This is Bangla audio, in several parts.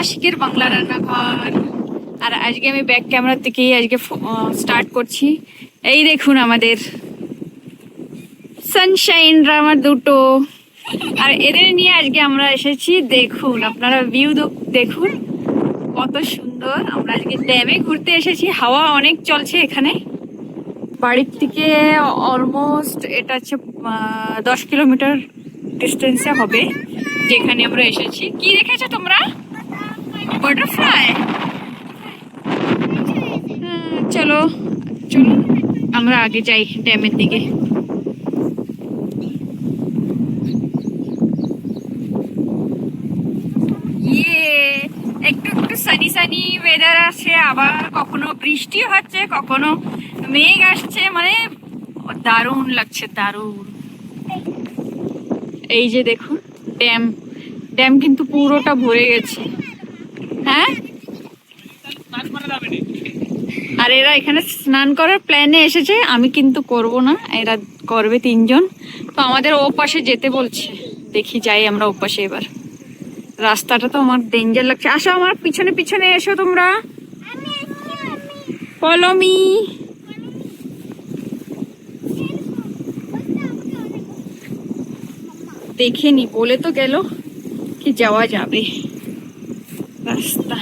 আশিকের বাংলা রান্নাঘর। আর আজকে আমি ব্যাক ক্যামেরা থেকেই আজকে স্টার্ট করছি। এই দেখুন আমাদের সানশাইন আমার দুটো, আর এদের নিয়ে আজকে আমরা এসেছি। দেখুন আপনারা ভিউ দেখুন কত সুন্দর। আমরা আজকে ড্যামে ঘুরতে এসেছি, হাওয়া অনেক চলছে এখানে। বাড়ির থেকে অলমোস্ট এটা হচ্ছে 10 কিলোমিটার ডিস্টেন্সে হবে যেখানে আমরা এসেছি। কি দেখেছো তোমরা? বাটারফ্লাই। চলো চলো আমরা আগে যাই ড্যামের দিকে। একটু একটু সানি সানি ওয়েদার আছে, আবার কখনো বৃষ্টি হচ্ছে, কখনো মেঘ আসছে, মানে দারুণ লাগছে, দারুণ। এই যে দেখুন ড্যাম, ড্যাম কিন্তু পুরোটা ভরে গেছে। হ্যাঁ, আর এরা এখানে স্নান করার প্ল্যানে এসেছে, আমি কিন্তু করব না, এরা করবে তিনজন। তো আমাদের ও পাশে যেতে বলছে, দেখি যাই আমরা ও পাশে। এবার রাস্তাটা তো আমার ডেঞ্জার লাগছে। আসো আমার পিছনে পিছনে এসো তোমরা, ফলো মি। দেখেনি বলে তো গেল কি যাওয়া যাবে। রাস্তা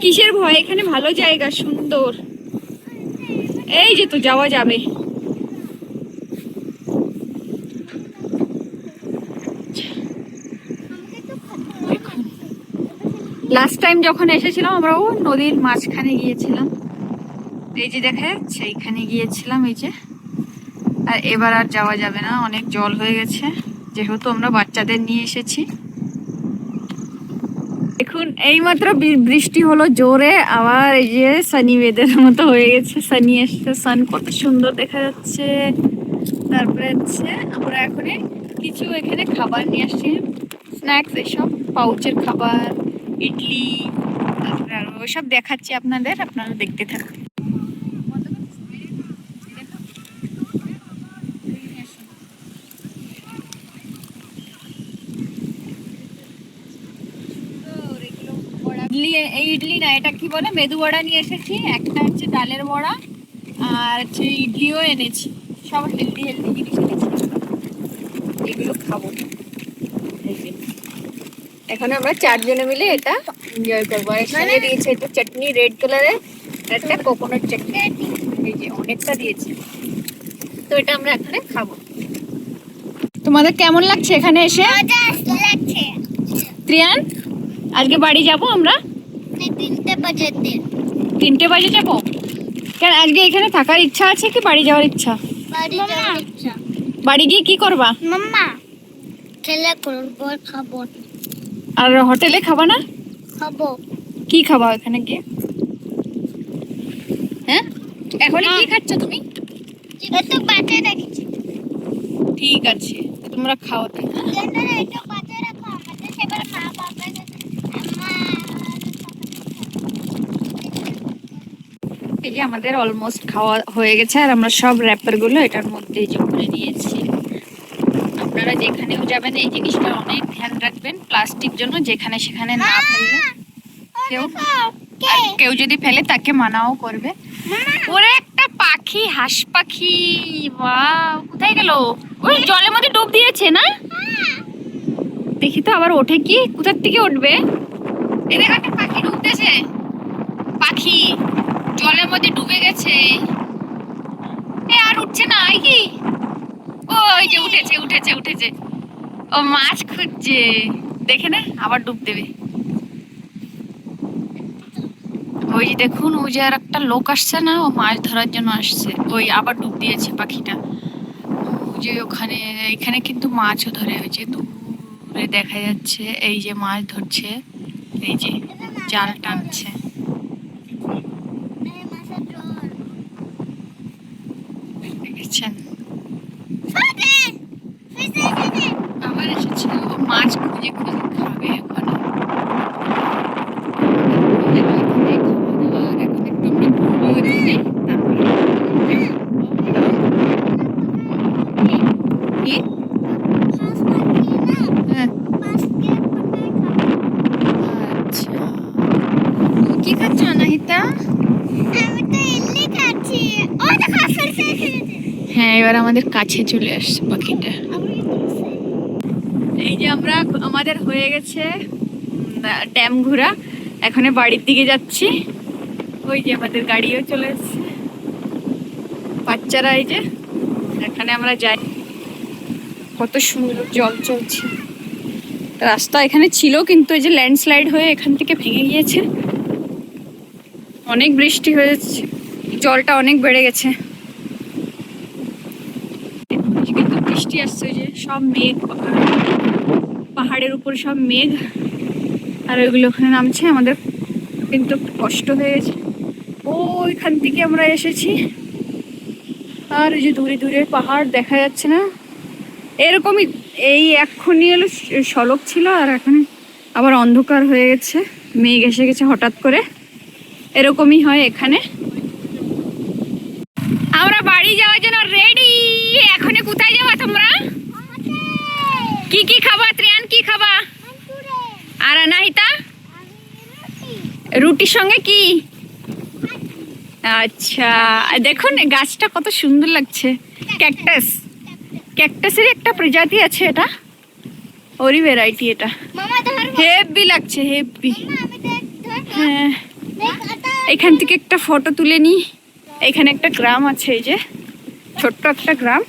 কিসের ভয়, এখানে ভালো জায়গা, সুন্দর। এই যে তো যাওয়া যাবে। লাস্ট টাইম যখন এসেছিলাম আমরা ও নদীর মাঝখানে গিয়েছিলাম, এই যে দেখা যাচ্ছে এইখানে গিয়েছিলাম, এই যে। আর এবার আর যাওয়া যাবে না, অনেক জল হয়ে গেছে, যেহেতু আমরা বাচ্চাদের নিয়ে এসেছি। দেখুন এইমাত্র বৃষ্টি হলো জোরে, আবার এই যে সানি ওয়েদার মতো হয়ে গেছে, সানি এসছে, সান কত সুন্দর দেখা যাচ্ছে। তারপরে হচ্ছে আমরা এখন কিছু এখানে খাবার নিয়ে আসছি, স্ন্যাক্স, এসব পাউচের খাবার, ইডলি, তারপরে আর ওইসব দেখাচ্ছি আপনাদের, আপনারা দেখতে থাকুন। ইডলি, এই ইডলি না, এটা কি বলে, মেদু বড়া নিয়ে এসেছি, একটা হচ্ছে ডালের বড়া, আর হচ্ছে ইডলিও এনেছি। সব হেলদি হেলদি জিনিস এনেছি, এগুলো খাবো। এখন আমরা চারজনে মিলে এটা এনজয় করবো। আর সঙ্গে দিয়েছে একটা চাটনি রেড কালারের, একটা কোকোনাট চাটনি, এই যে অনেকটা দিয়েছে। তো এটা আমরা এখানে খাবো। তোমাদের কেমন লাগছে এখানে এসে? ত্রিয়ান, আজকে বাড়ি যাব আমরা 3টে বাজে যাব। কেন আজকে এখানে থাকার ইচ্ছা আছে কি বাড়ি যাওয়ার ইচ্ছা? বাড়ি গিয়ে কি করবা? মাম্মা খেলা করবো, খাবো। আর হোটেলে খাবা না? খাবো। কি খাবা এখানে গিয়ে? হ্যাঁ, এখন কি খাচ্ছ তুমি? একটু বাচ্চা রাখছি। ঠিক আছে, তোমরা খাও তাই। একটু বাচ্চা রাখো, আমাদের সেবার মা বাবা এই যে আমাদের অলমোস্ট খাওয়া হয়ে গেছে, আর আমরা সব র্যাপার গুলো এটার মধ্যে যে করে নিয়েছি। আপনারা যেখানেও যাবেন এই জিনিসটা অনেক ধ্যান রাখবেন, প্লাস্টিক যেন যেখানে সেখানে না ফেলবে। কেউ যদি ফেলে তাকে মানাও করবে। ওরে একটা পাখি, হাঁস পাখি, ওয়াও, কোথায় গেল? ওই জলের মধ্যে ডুব দিয়েছে না? দেখি তো আবার ওঠে কি, কোথার থেকে উঠবে? এই দেখো একটা পাখি ডুবতেছে, পাখি জলের মধ্যে ডুবে গেছে। এ আর উঠছে না, এই কি? ওই যে উঠেছে উঠেছে উঠেছে, ও মাছ খুঁজছে, দেখে না আবার ডুব দেবে। ওই যে দেখুন, ওই যে আর একটা লোক আসছে না, ও মাছ ধরার জন্য আসছে, ওই আবার ডুব দিয়েছে পাখিটা। ওই যে ওখানে, এখানে কিন্তু মাছও ধরে, ওই যে দূরে দেখা যাচ্ছে, এই যে মাছ ধরছে, এই যে জাল টানছে। দেখেছেন, আবার এসেছে, ও মাছ খুঁজে খুঁজে খাবে ওখানে। কি খাচ্ছ অনাহিতা? আমি তো ইডলি খাচ্ছি। ও দেখো ফিরছে এসেছে। হ্যাঁ, এবার আমাদের কাছে চলে আসছে পাখিটা। এই যে আমরা আমাদের হয়ে গেছে ড্যাম ঘোরা। এখন বাড়ির দিকে যাচ্ছি। ওই যে আমাদের গাড়িও চলে এসছে, বাচ্চারা এই যে এখানে আমরা যাই। কত সুন্দর জল চলছে। রাস্তা এখানে ছিল, কিন্তু এই যে ল্যান্ডস্লাইড হয়ে এখান থেকে ভেঙে গিয়েছে। অনেক বৃষ্টি হয়েছে, জলটা অনেক বেড়ে গেছে। কিন্তু বৃষ্টি আসছে, ওই যে সব মেঘ, পাহাড়ের উপর সব মেঘ, আর ওইগুলো ওখানে নামছে। আমাদের কিন্তু কষ্ট হয়ে গেছে। ওইখান থেকে আমরা এসেছি, আর ওই যে দূরে দূরে পাহাড় দেখা যাচ্ছে না। এরকমই এই এক্ষুনি হলো সড়ক ছিল, আর এখন আবার অন্ধকার হয়ে গেছে, মেঘ এসে গেছে হঠাৎ করে। এরকমই হয় এখানে। আমরা বাড়ি যাওয়ার জন্য রেডি। এখন কোথায় যাবা তোমরা? কি কি খাবা? ত্রিয়ান কি খাবা? আর অনাহিতা? রুটির সঙ্গে কি? আচ্ছা, দেখুন গাছটা কত সুন্দর লাগছে। ক্যাকটাস, ক্যাকটাসের একটা প্রজাতি আছে, এটা ওরই ভ্যারাইটি। এটা মামা ধর। হেভি লাগছে, হেভি। মামা আমি দেখ ধর। হ্যাঁ, দেখ এটা। এখান থেকে একটা ফটো তুলে নি। এখানে একটা গ্রাম আছে, এই যে ছোট্ট একটা গ্রাম।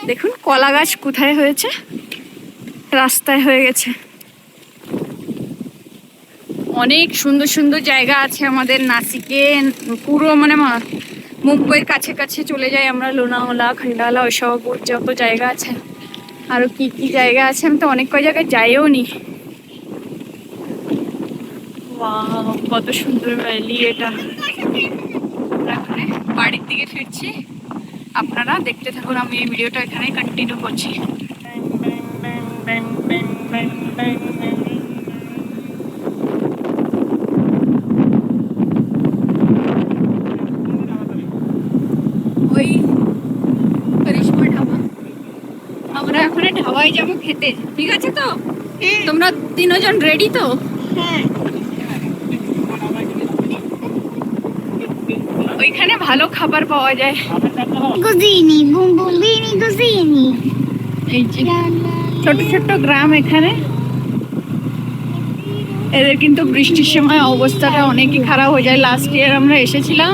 দেখুন কলা গাছ কোথায় হয়েছে, রাস্তায় হয়ে গেছে। অনেক সুন্দর সুন্দর জায়গা আছে আমাদের নাসিকে। পুরো মানে মুম্বাইয়ের কাছে কাছে চলে যাই আমরা। লোনাওয়ালা, খান্ডালা, ওইসব যত জায়গা আছে। আরো কি কি জায়গা আছে, আমি তো অনেক কয় জায়গায় যাইও নি। ওয়াও, কত সুন্দর ভ্যালি এটা। এখন বাড়ির দিকে ফিরছি, আপনারা দেখতে থাকুন। আমি এই ভিডিওটা এখানেই কন্টিনিউ করছি। ওই করিশ্মা ধাবা, আমরা এখন ধাবায় যাবো খেতে, ঠিক আছে তো? তোমরা তিনজন রেডি তো? হ্যাঁ। ওইখানে ভালো খাবার পাওয়া যায়। গুজিনি বুম বুম বিনি গুজিনি। এই যে ছোট ছোট গ্রাম এখানে। এদের কিন্তু বৃষ্টির সময় অবস্থাটা অনেকই খারাপ হয়ে যায়। লাস্ট ইয়ার আমরা এসেছিলাম,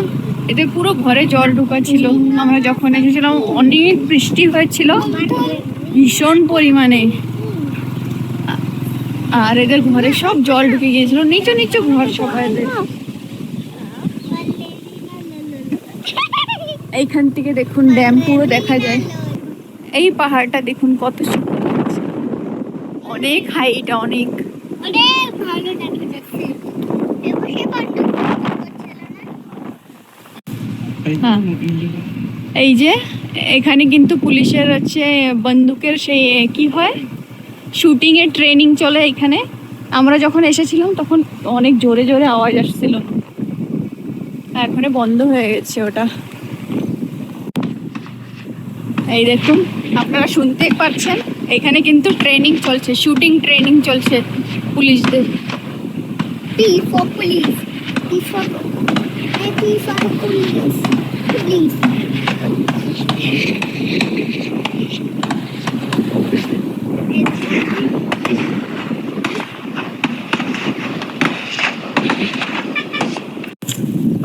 এদের পুরো ঘরে জল ঢুকাছিল। আমরা যখন এসেছিলাম অনেক বৃষ্টি হয়েছিল, ভীষণ পরিমাণে। আর এদের ঘরে সব জল ঢুকে গিয়েছিল, নিচু নিচু ঘর সবাই। এইখান থেকে দেখুন ড্যাম পুরো দেখা যায়। এই পাহাড়টা দেখুন কত সুন্দর, অনেক হাইট, অনেক। অনেক ভালো দেখা যাচ্ছে। এবার সে পার্কটা হ্যাঁ, এই যে এখানে কিন্তু পুলিশের হচ্ছে বন্দুকের সেই কি হয়, শুটিং এর ট্রেনিং চলে এখানে। আমরা যখন এসেছিলাম তখন অনেক জোরে জোরে আওয়াজ আসছিল, এখন বন্ধ হয়ে গেছে ওটা। এই দেখুন, আপনারা শুনতে পাচ্ছেন, এখানে কিন্তু ট্রেনিং চলছে, শুটিং ট্রেনিং চলছে পুলিশদের। P for police. P for police. Police.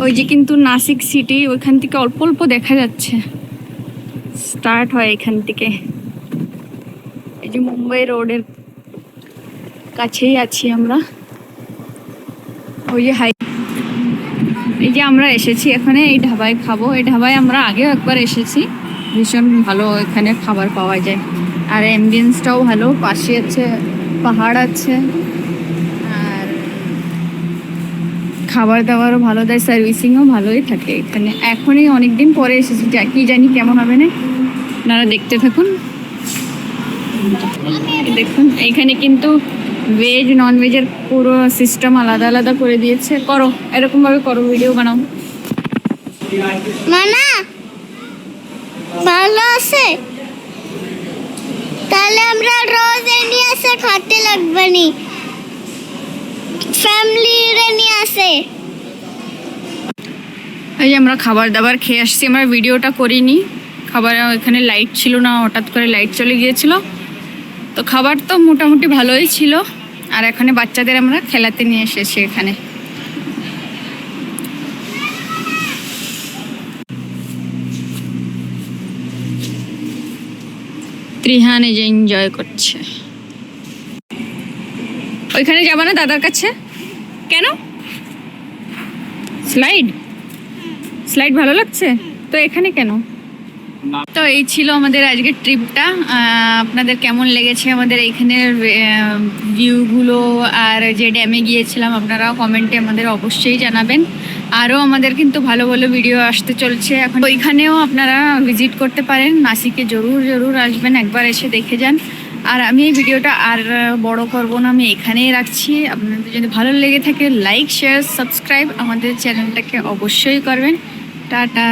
ওই যে কিন্তু নাসিক সিটি, ওইখান থেকে অল্প অল্প দেখা যাচ্ছে, স্টার্ট হয় এখান থেকে। এই যে মুম্বাই রোডের কাছেই আছি আমরা। ওই যে এই যে আমরা এসেছি এখানে, এই ধাবায় খাবো। এই ধাবায় আমরা আগেও একবার এসেছি, ভীষণ ভালো এখানে খাবার পাওয়া যায়। আর অ্যাম্বিয়েন্সটাও ভালো, পাশে আছে পাহাড় আছে, আর খাবার দাবারও ভালো দেয়, সার্ভিসিংও ভালোই থাকে এখানে। এখনই অনেকদিন পরে এসেছি, কি জানি কেমন হবে না। আপনারা দেখতে থাকুন। দেখুন এইখানে কিন্তু ভেজ নন ভেজের পুরো সিস্টেম আলাদা আলাদা করে দিয়েছে। করো, এরকম ভাবে করো, ভিডিও বানাও। মানা ভালো আছে, তাহলে আমরা রোজ এনে এসে খাতে লাগবে নি। ফ্যামিলি রে নিয়ে আসে। এই যে আমরা খাবার দাবার খেয়ে আসছি, আমরা ভিডিওটা করিনি, খাবার এখানে লাইট ছিল না, হঠাৎ করে লাইট চলে গিয়েছিল। তো খাবার তো মোটামুটি ভালোই ছিল। আর এখানে বাচ্চাদের আমরা খেলাতে নিয়ে এসেছি এখানে। ত্রিহান এই যে এনজয় করছে। ওইখানে যাবা না দাদার কাছে? কেন? স্লাইড স্লাইড ভালো লাগছে তো, এখানে কেন? তো এই ছিল আমাদের আজকের ট্রিপটা। আপনাদের কেমন লেগেছে আমাদের এইখানের ভিউগুলো আর যে ড্যামে গিয়েছিলাম, আপনারাও কমেন্টে আমাদের অবশ্যই জানাবেন। আরও আমাদের কিন্তু ভালো ভালো ভিডিও আসতে চলছে এখন, ওইখানেও আপনারা ভিজিট করতে পারেন। নাসিকে জরুর আসবেন, একবার এসে দেখে যান। আর আমি এই ভিডিওটা আর বড় করব না, আমি এখানেই রাখছি। আপনাদের যদি ভালো লেগে থাকে লাইক শেয়ার সাবস্ক্রাইব আমাদের চ্যানেলটাকে অবশ্যই করবেন। টাটা।